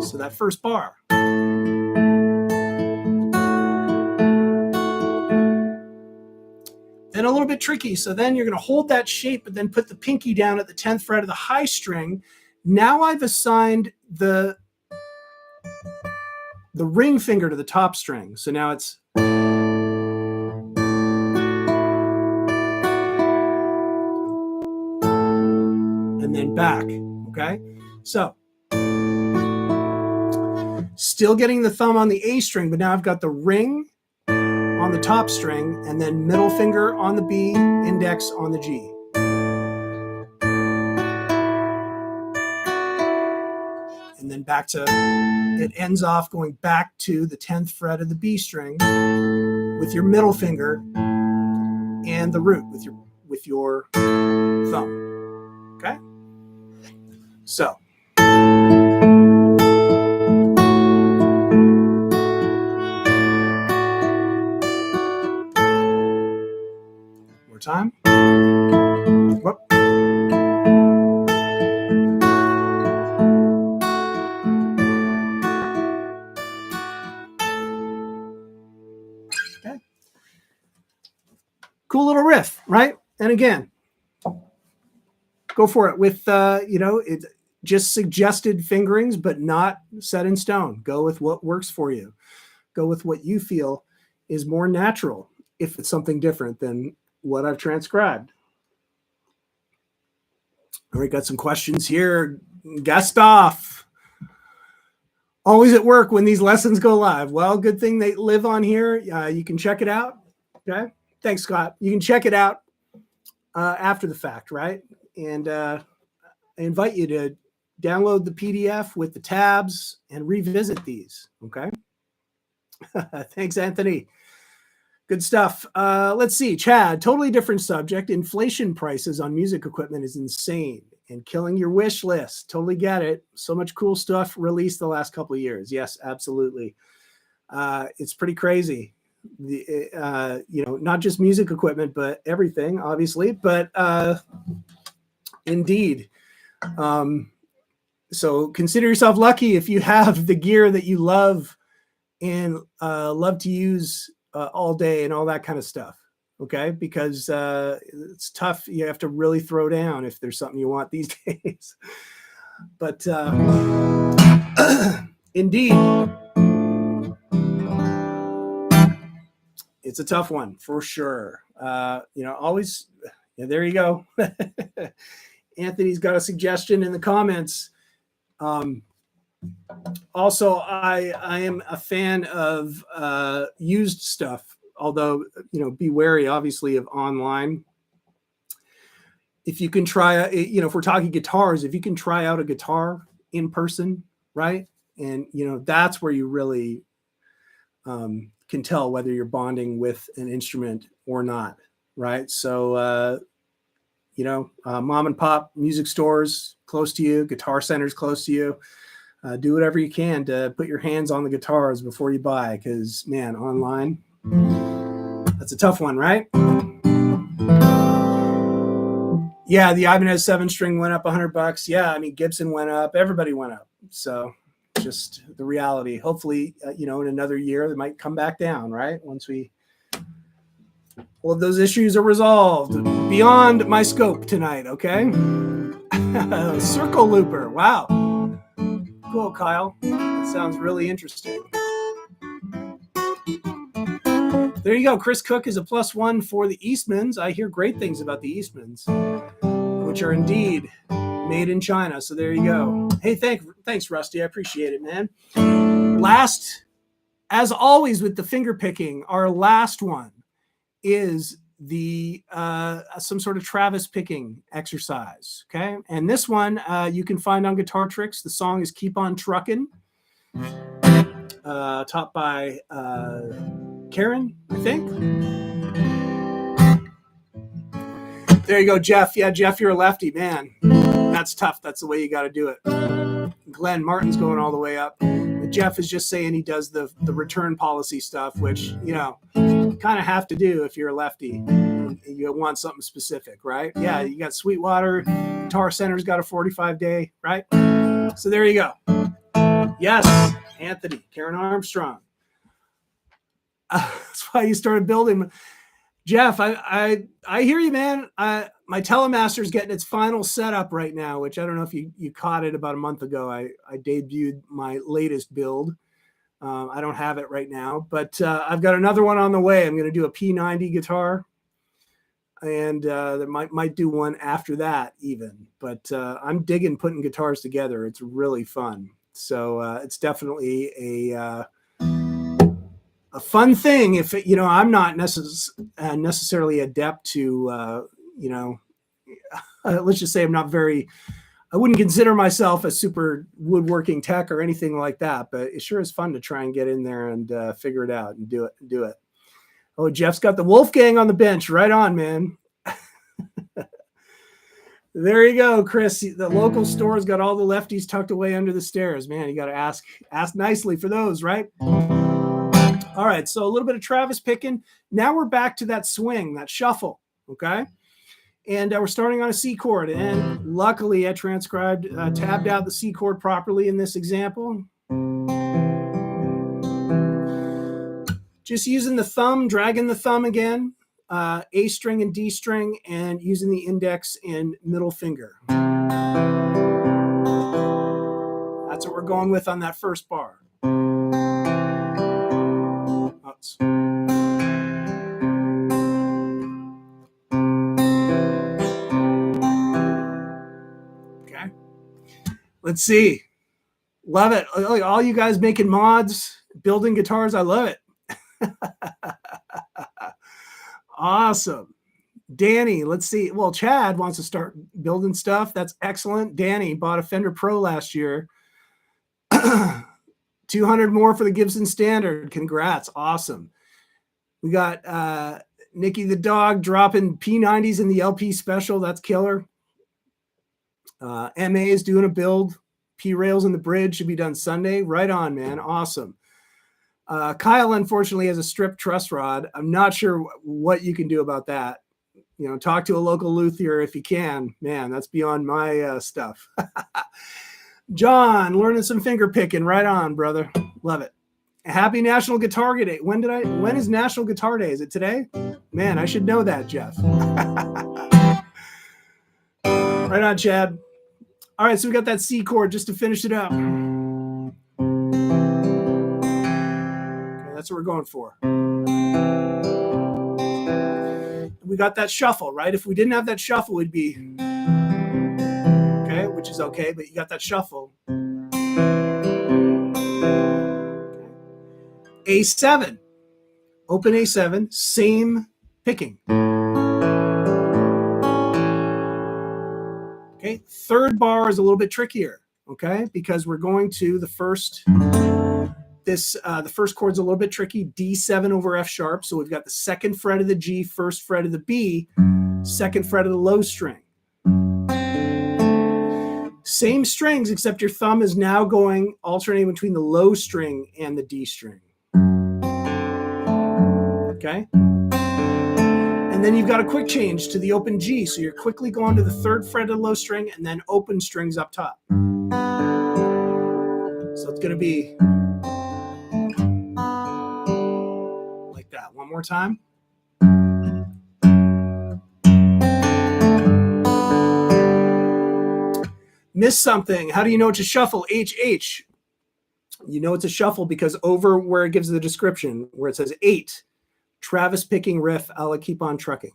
So that first bar. Then a little bit tricky. So then you're going to hold that shape, but then put the pinky down at the 10th fret of the high string. Now I've assigned the ring finger to the top string. So now it's, and then back, okay? So still getting the thumb on the A string, but now I've got the ring on the top string and then middle finger on the B, index on the G. And then back to, it ends off going back to the 10th fret of the B string with your middle finger and the root with your thumb. Okay? So more time. Whoop. Okay. Cool little riff, right? And again, go for it with, it's just suggested fingerings, but not set in stone. Go with what works for you. Go with what you feel is more natural if it's something different than what I've transcribed. All right, got some questions here. Gustav, always at work when these lessons go live. Well, good thing they live on here. You can check it out. Okay, thanks, Scott. You can check it out after the fact, right? And I invite you to download the PDF with the tabs and revisit these. Okay. Thanks, Anthony. Good stuff. Let's see. Chad, totally different subject. Inflation prices on music equipment is insane and killing your wish list. Totally get it. So much cool stuff released the last couple of years. Yes, absolutely. It's pretty crazy. Not just music equipment, but everything, obviously. But indeed. So consider yourself lucky if you have the gear that you love and love to use all day and all that kind of stuff. Okay, because it's tough. You have to really throw down if there's something you want these days. But indeed, it's a tough one for sure. Always. Yeah, there you go. Anthony's got a suggestion in the comments. Also, I am a fan of used stuff, although, be wary, obviously, of online. If you can try, if we're talking guitars, if you can try out a guitar in person, right? And, that's where you really can tell whether you're bonding with an instrument or not, right? So, mom and pop music stores close to you, guitar centers close to you. Do whatever you can to put your hands on the guitars before you buy, because, man, online, that's a tough one, right? Yeah, the Ibanez 7-string went up $100. Yeah, I mean, Gibson went up. Everybody went up. So just the reality. Hopefully, in another year, they might come back down, right? Once all of those issues are resolved beyond my scope tonight, okay? Circle looper. Wow. Cool, Kyle. That sounds really interesting. There you go. Chris Cook is a +1 for the Eastmans. I hear great things about the Eastmans, which are indeed made in China. So there you go. Hey, thanks, Rusty. I appreciate it, man. Last, as always with the finger picking, our last one is the some sort of Travis picking exercise. Okay, and this one you can find on Guitar Tricks. The song is "Keep on Truckin'," taught by Karen, I think. There you go, Jeff. Yeah, Jeff, you're a lefty, man. That's tough. That's the way you got to do it. Glenn Martin's going all the way up. But Jeff is just saying he does the return policy stuff, which, you know, you kind of have to do if you're a lefty. You want something specific, right? Yeah, you got Sweetwater. Guitar Center's got a 45-day, right? So there you go. Yes, Anthony, Karen Armstrong. That's why you started building. Jeff, I hear you, man. My Telemaster's getting its final setup right now, which I don't know if you caught it about a month ago. I debuted my latest build. I don't have it right now, but I've got another one on the way. I'm going to do a P90 guitar, and that might do one after that even. But I'm digging putting guitars together. It's really fun. So it's definitely a fun thing. If you know, I'm not necessarily adept to let's just say I'm not very. I wouldn't consider myself a super woodworking tech or anything like that, but it sure is fun to try and get in there and figure it out and do it. Oh, Jeff's got the Wolfgang on the bench. Right on, man. There you go, Chris. The local store's got all the lefties tucked away under the stairs. Man, you got to ask nicely for those, right? All right, so a little bit of Travis picking. Now we're back to that swing, that shuffle, okay? And we're starting on a C chord. And luckily, I transcribed, tabbed out the C chord properly in this example. Just using the thumb, dragging the thumb again, A string and D string, and using the index and middle finger. That's what we're going with on that first bar. Oops. Okay. Let's see. Love it. All you guys making mods, building guitars, I love it. Awesome. Danny, let's see. Well, Chad wants to start building stuff. That's excellent. Danny bought a Fender Pro last year. 200 more for the Gibson Standard. Congrats. Awesome. We got Nikki the dog dropping P90s in the LP special. That's killer. MA is doing a build. P rails in the bridge should be done Sunday. Right on, man. Awesome. Kyle, unfortunately, has a stripped truss rod. I'm not sure what you can do about that. You know, talk to a local luthier if you can. Man, that's beyond my stuff. John, learning some finger picking. Right on, brother. Love it. Happy National Guitar Day. When is National Guitar Day? Is it today? Man, I should know that, Jeff. Right on, Chad. All right, so we got that C chord just to finish it up. Okay, that's what we're going for. We got that shuffle, right? If we didn't have that shuffle, we'd be okay, which is okay, but you got that shuffle. Okay. A7, open A7, same picking. Okay, third bar is a little bit trickier, okay, because we're going to the first chord's a little bit tricky, D7 over F sharp. So we've got the second fret of the G, first fret of the B, second fret of the low string. Same strings, except your thumb is now going alternating between the low string and the D string. Okay. And then you've got a quick change to the open G. So you're quickly going to the third fret of the low string and then open strings up top. So it's going to be like that. One more time. Miss something. How do you know it's a shuffle? HH. You know it's a shuffle because over where it gives the description, where it says 8, Travis picking riff, a la Keep on Trucking.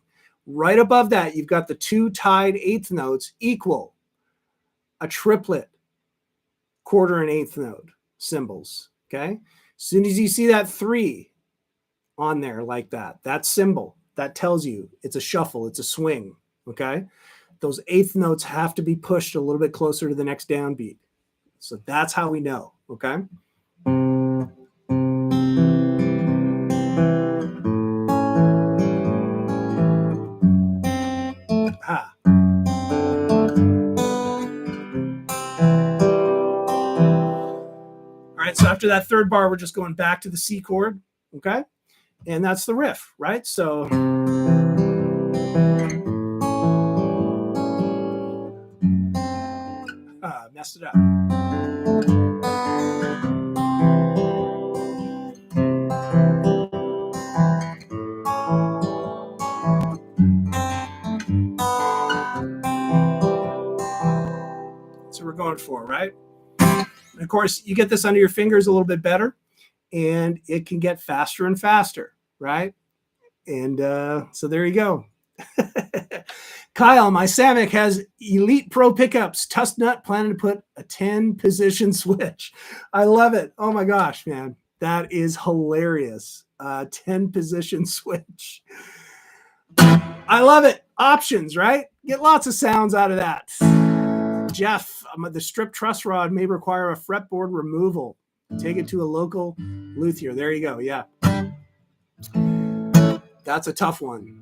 Right above that, you've got the 2 tied eighth notes equal a triplet quarter and eighth note symbols. Okay. As soon as you see that 3 on there like that symbol, that tells you it's a shuffle, it's a swing. Okay. Those eighth notes have to be pushed a little bit closer to the next downbeat. So that's how we know. Okay. Ha. All right. So after that third bar, we're just going back to the C chord. Okay. And that's the riff, right? So messed it up. So we're going for, right? And of course, you get this under your fingers a little bit better, and it can get faster and faster, right? And so there you go. Kyle, my Samick has Elite Pro pickups. Tusk Nut planning to put a 10 position switch. I love it. Oh my gosh, man. That is hilarious. 10 position switch. I love it. Options, right? Get lots of sounds out of that. Jeff, the strip truss rod may require a fretboard removal. Take it to a local luthier. There you go. Yeah. That's a tough one.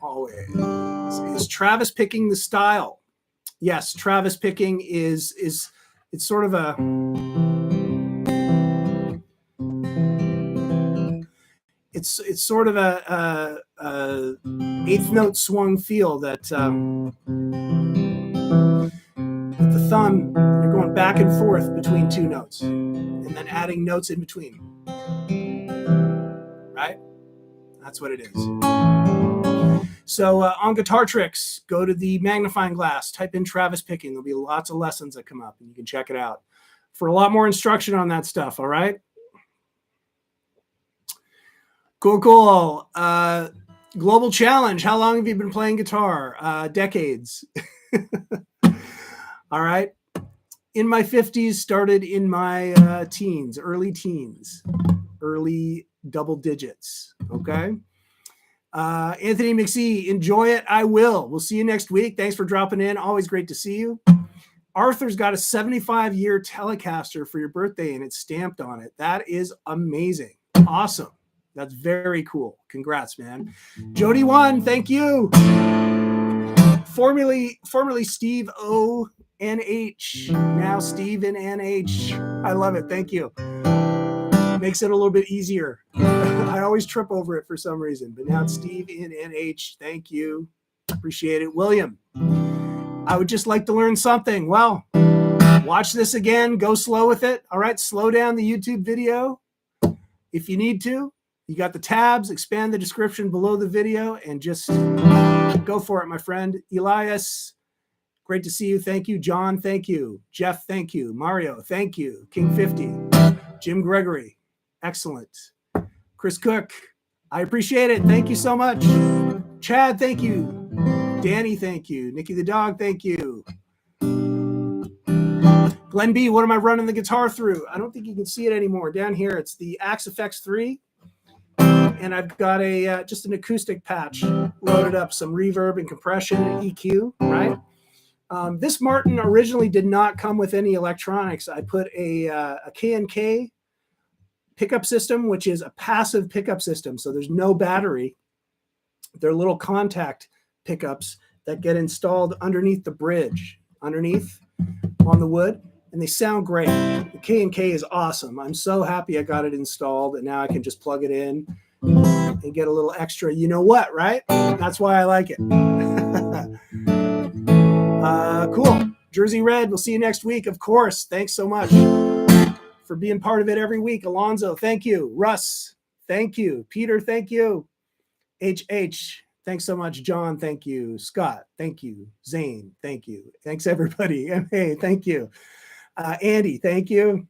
Always. Is Travis picking the style? Yes, Travis picking is it's sort of a it's sort of a eighth note swung feel that with the thumb you're going back and forth between 2 notes and then adding notes in between. Right? That's what it is. So on Guitar Tricks, go to the magnifying glass, type in Travis picking. There'll be lots of lessons that come up and you can check it out for a lot more instruction on that stuff. All right. Cool. Global challenge. How long have you been playing guitar? Decades. All right. In my 50s, started in my teens, early double digits. Okay. Anthony McSee, enjoy it. I will. We'll see you next week. Thanks for dropping in. Always great to see you. Arthur's got a 75-year Telecaster for your birthday and it's stamped on it. That is amazing. Awesome. That's very cool. Congrats, man. Jody 1, thank you. Formerly Steve O.N.H. Now Steve in N.H. I love it. Thank you. Makes it a little bit easier. I always trip over it for some reason, but now it's Steve in NH. Thank you. Appreciate it. William, I would just like to learn something. Well, watch this again. Go slow with it. All right. Slow down the YouTube video if you need to. You got the tabs, expand the description below the video and just go for it, my friend. Elias, great to see you. Thank you. John, thank you. Jeff, thank you. Mario, thank you. King 50, Jim Gregory, excellent. Chris Cook, I appreciate it. Thank you so much. Chad, thank you. Danny, thank you. Nikki the dog, thank you. Glenn B, what am I running the guitar through? I don't think you can see it anymore. Down here, it's the Axe FX 3. And I've got a just an acoustic patch loaded up, some reverb and compression and EQ, right? This Martin originally did not come with any electronics. I put a K&K pickup system, which is a passive pickup system. So there's no battery. They're little contact pickups that get installed underneath the bridge, underneath on the wood, and they sound great. The K&K is awesome. I'm so happy I got it installed, and now I can just plug it in and get a little extra. You know what, right? That's why I like it. Cool. Jersey Red, we'll see you next week, of course. Thanks so much for being part of it every week. Alonzo, thank you. Russ, thank you. Peter, thank you. HH, Thanks so much, John. Thank you. Scott, thank you. Zane, thank you. Thanks, everybody. Hey, thank you. Andy, thank you.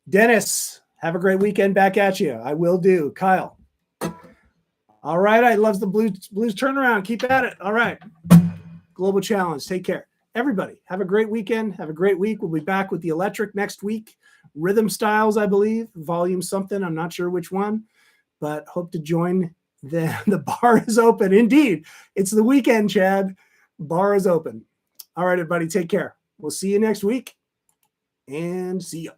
Dennis, have a great weekend. Back at you. I will do. Kyle. All right. I love the blues turnaround. Keep at it. All right. Global Challenge. Take care. Everybody, have a great weekend. Have a great week. We'll be back with the electric next week. Rhythm styles, I believe. Volume something. I'm not sure which one, but hope to join. The bar is open. Indeed. It's the weekend, Chad. Bar is open. All right, everybody. Take care. We'll see you next week. And see ya.